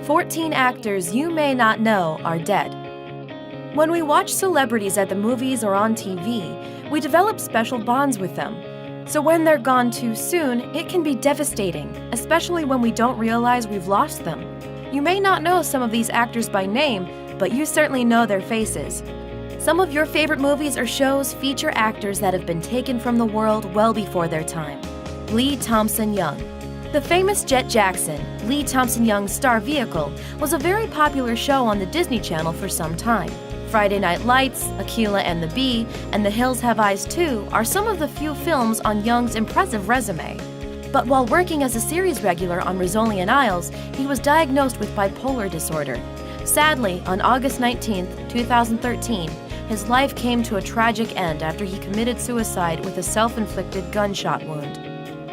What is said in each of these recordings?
14 actors you may not know are dead. When we watch celebrities at the movies or on TV, we develop special bonds with them. So when they're gone too soon, it can be devastating, especially when we don't realize we've lost them. You may not know some of these actors by name, but you certainly know their faces. Some of your favorite movies or shows feature actors that have been taken from the world well before their time. Lee Thompson Young. The famous Jet Jackson, Lee Thompson Young's star vehicle, was a very popular show on the Disney Channel for some time. Friday Night Lights, Akeelah and the Bee, and The Hills Have Eyes Too are some of the few films on Young's impressive resume. But while working as a series regular on Rizzoli and Isles, he was diagnosed with bipolar disorder. Sadly, on August 19, 2013, his life came to a tragic end after he committed suicide with a self-inflicted gunshot wound.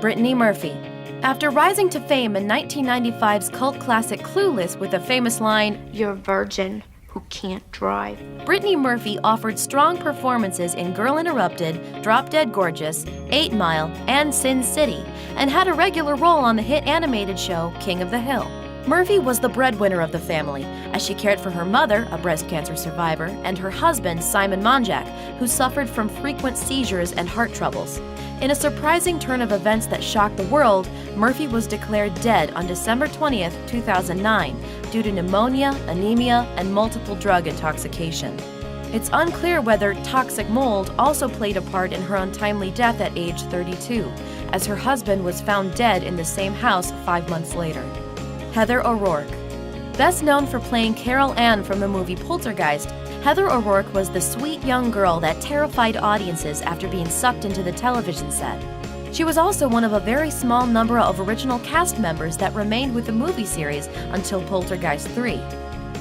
Brittany Murphy. After rising to fame in 1995's cult classic Clueless with the famous line, "You're a virgin who can't drive," Brittany Murphy offered strong performances in Girl Interrupted, Drop Dead Gorgeous, 8 Mile, and Sin City, and had a regular role on the hit animated show King of the Hill. Murphy was the breadwinner of the family, as she cared for her mother, a breast cancer survivor, and her husband, Simon Monjack, who suffered from frequent seizures and heart troubles. In a surprising turn of events that shocked the world, Murphy was declared dead on December 20, 2009, due to pneumonia, anemia, and multiple drug intoxication. It's unclear whether toxic mold also played a part in her untimely death at age 32, as her husband was found dead in the same house 5 months later. Heather O'Rourke. Best known for playing Carol Ann from the movie Poltergeist, Heather O'Rourke was the sweet young girl that terrified audiences after being sucked into the television set. She was also one of a very small number of original cast members that remained with the movie series until Poltergeist 3.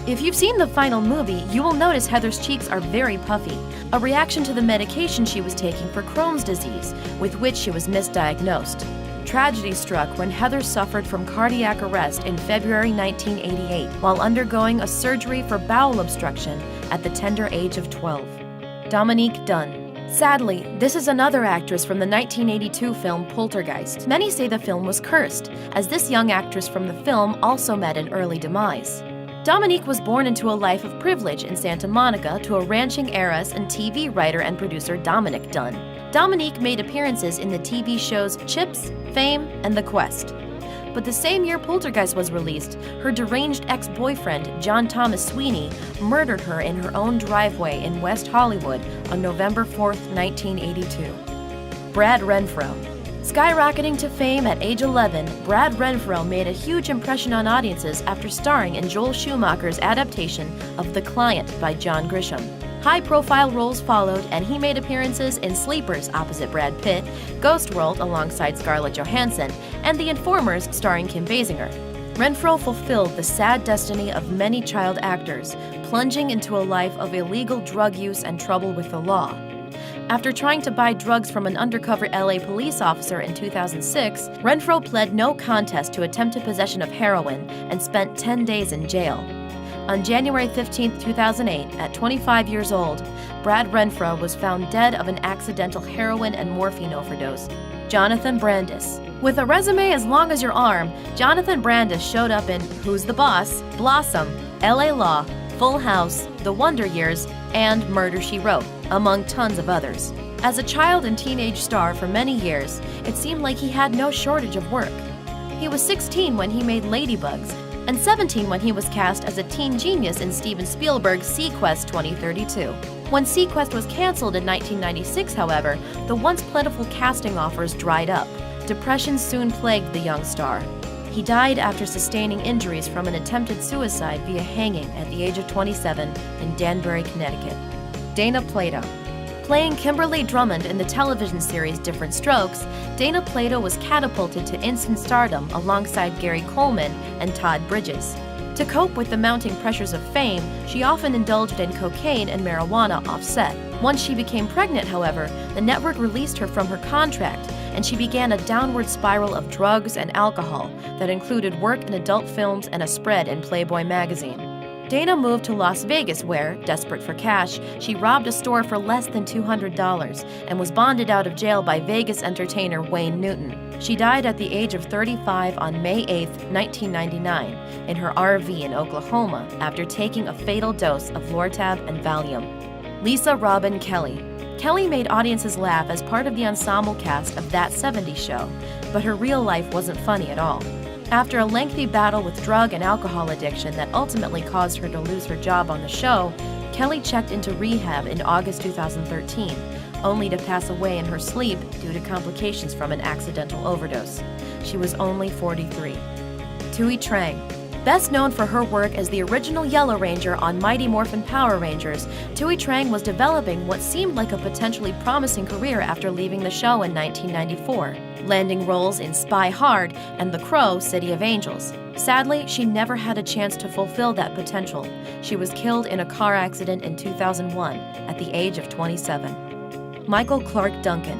If you've seen the final movie, you will notice Heather's cheeks are very puffy, a reaction to the medication she was taking for Crohn's disease, with which she was misdiagnosed. Tragedy struck when Heather suffered from cardiac arrest in February 1988 while undergoing a surgery for bowel obstruction at the tender age of 12. Dominique Dunne. Sadly, this is another actress from the 1982 film Poltergeist. Many say the film was cursed, as this young actress from the film also met an early demise. Dominique was born into a life of privilege in Santa Monica to a ranching heiress and TV writer and producer Dominique Dunne. Dominique made appearances in the TV shows Chips, Fame, and The Quest. But the same year Poltergeist was released, her deranged ex-boyfriend, John Thomas Sweeney, murdered her in her own driveway in West Hollywood on November 4, 1982. Brad Renfro. Skyrocketing to fame at age 11, Brad Renfro made a huge impression on audiences after starring in Joel Schumacher's adaptation of The Client by John Grisham. High-profile roles followed, and he made appearances in Sleepers opposite Brad Pitt, Ghost World alongside Scarlett Johansson, and The Informers starring Kim Basinger. Renfro fulfilled the sad destiny of many child actors, plunging into a life of illegal drug use and trouble with the law. After trying to buy drugs from an undercover LA police officer in 2006, Renfro pled no contest to attempted possession of heroin and spent 10 days in jail. On January 15, 2008, at 25 years old, Brad Renfro was found dead of an accidental heroin and morphine overdose. Jonathan Brandis. With a resume as long as your arm, Jonathan Brandis showed up in Who's the Boss?, Blossom, LA Law, Full House, The Wonder Years, and Murder, She Wrote, among tons of others. As a child and teenage star for many years, it seemed like he had no shortage of work. He was 16 when he made Ladybugs, and 17 when he was cast as a teen genius in Steven Spielberg's SeaQuest 2032. When SeaQuest was canceled in 1996, however, the once plentiful casting offers dried up. Depression soon plagued the young star. He died after sustaining injuries from an attempted suicide via hanging at the age of 27 in Danbury, Connecticut. Dana Plato. Playing Kimberly Drummond in the television series Different Strokes, Dana Plato was catapulted to instant stardom alongside Gary Coleman and Todd Bridges. To cope with the mounting pressures of fame, she often indulged in cocaine and marijuana off-set. Once she became pregnant, however, the network released her from her contract, and she began a downward spiral of drugs and alcohol that included work in adult films and a spread in Playboy magazine. Dana moved to Las Vegas where, desperate for cash, she robbed a store for less than $200 and was bonded out of jail by Vegas entertainer Wayne Newton. She died at the age of 35 on May 8, 1999, in her RV in Oklahoma after taking a fatal dose of Lortab and Valium. Lisa Robin Kelly. Kelly made audiences laugh as part of the ensemble cast of That 70s Show, but her real life wasn't funny at all. After a lengthy battle with drug and alcohol addiction that ultimately caused her to lose her job on the show, Kelly checked into rehab in August 2013, only to pass away in her sleep due to complications from an accidental overdose. She was only 43. Tui Trang. Best known for her work as the original Yellow Ranger on Mighty Morphin Power Rangers, Tui Trang was developing what seemed like a potentially promising career after leaving the show in 1994, landing roles in Spy Hard and The Crow: City of Angels. Sadly, she never had a chance to fulfill that potential. She was killed in a car accident in 2001 at the age of 27. Michael Clark Duncan.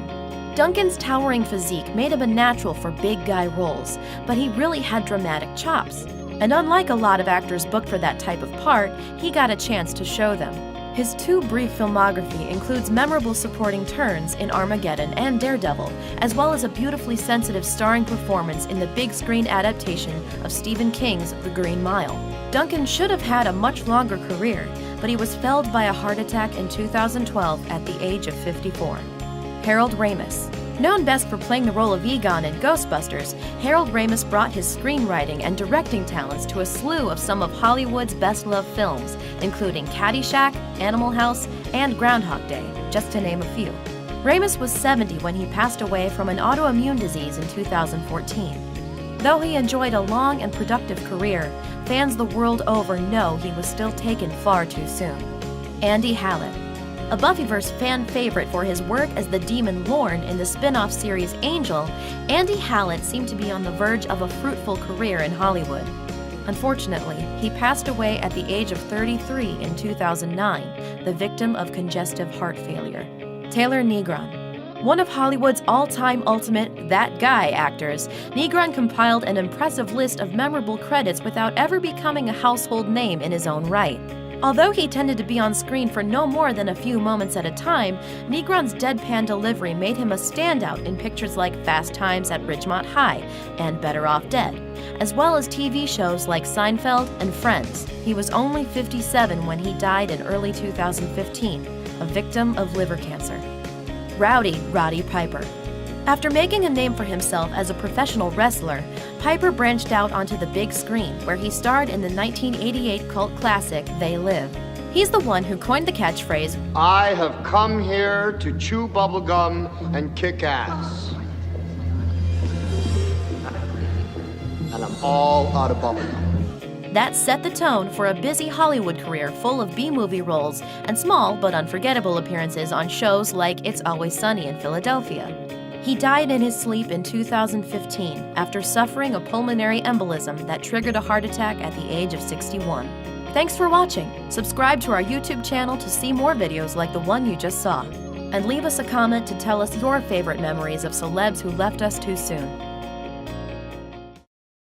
Duncan's towering physique made him a natural for big guy roles, but he really had dramatic chops. And unlike a lot of actors booked for that type of part, he got a chance to show them. His too brief filmography includes memorable supporting turns in Armageddon and Daredevil, as well as a beautifully sensitive starring performance in the big screen adaptation of Stephen King's The Green Mile. Duncan should have had a much longer career, but he was felled by a heart attack in 2012 at the age of 54. Harold Ramis. Known best for playing the role of Egon in Ghostbusters, Harold Ramis brought his screenwriting and directing talents to a slew of some of Hollywood's best-loved films, including Caddyshack, Animal House, and Groundhog Day, just to name a few. Ramis was 70 when he passed away from an autoimmune disease in 2014. Though he enjoyed a long and productive career, fans the world over know he was still taken far too soon. Andy Hallett. A Buffyverse fan favorite for his work as the demon Lorne in the spin-off series Angel, Andy Hallett seemed to be on the verge of a fruitful career in Hollywood. Unfortunately, he passed away at the age of 33 in 2009, the victim of congestive heart failure. Taylor Negron. One of Hollywood's all-time ultimate that guy actors, Negron compiled an impressive list of memorable credits without ever becoming a household name in his own right. Although he tended to be on screen for no more than a few moments at a time, Negron's deadpan delivery made him a standout in pictures like Fast Times at Ridgemont High and Better Off Dead, as well as TV shows like Seinfeld and Friends. He was only 57 when he died in early 2015, a victim of liver cancer. Rowdy Roddy Piper. After making a name for himself as a professional wrestler, Piper branched out onto the big screen, where he starred in the 1988 cult classic They Live. He's the one who coined the catchphrase, "I have come here to chew bubblegum and kick ass. And I'm all out of bubblegum." That set the tone for a busy Hollywood career full of B-movie roles and small but unforgettable appearances on shows like It's Always Sunny in Philadelphia. He died in his sleep in 2015 after suffering a pulmonary embolism that triggered a heart attack at the age of 61. Thanks for watching. Subscribe to our YouTube channel to see more videos like the one you just saw. And leave us a comment to tell us your favorite memories of celebs who left us too soon.